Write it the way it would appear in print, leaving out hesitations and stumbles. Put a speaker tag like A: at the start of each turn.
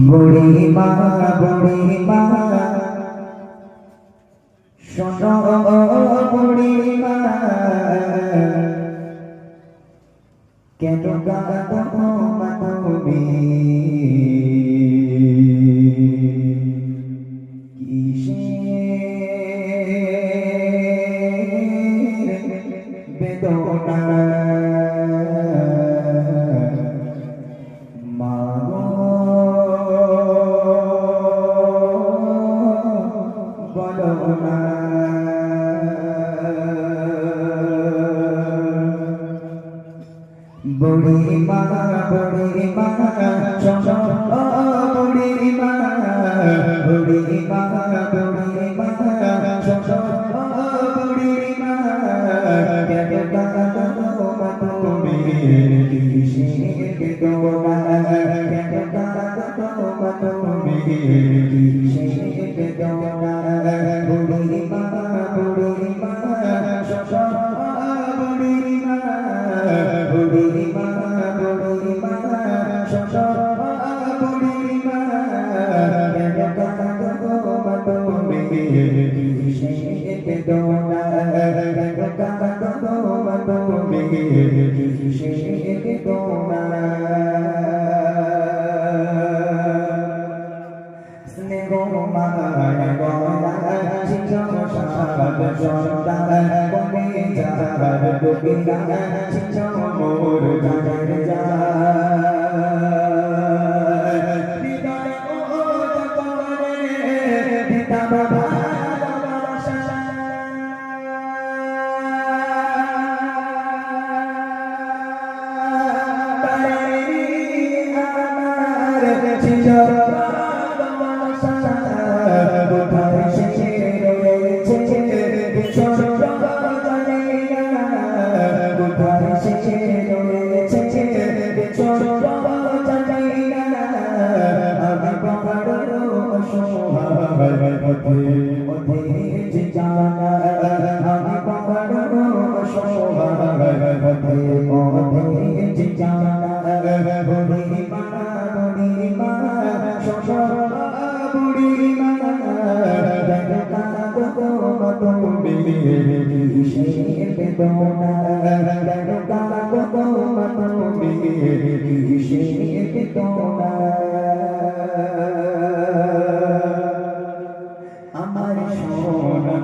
A: বুড়ি মা শোনো বুড়ি মা কেন কাঁদো মা তুমি কিসের বেদনা মা বলো না বুড়ি মা শোনো বুড়ি মা শোনো বুড়ি মা কেন কাঁদো মা তুমি কিসের বেদনা কেন কাঁদো মা তুমি কিসের বেদনা বুড়ি মা শোনো বুড়ি মা শোনো বুড়ি মা কেন কাঁদো মা তুমি কিসের বেদনা কেন কাঁদো মা তুমি কিসের বেদনা স্নেহ মায়া গলা ছিল সাত সন্তান কমে যাবার দুবিরা ছিল মোর জানের হৃদয় ও জগরে পিতা বাবা আমার সোনা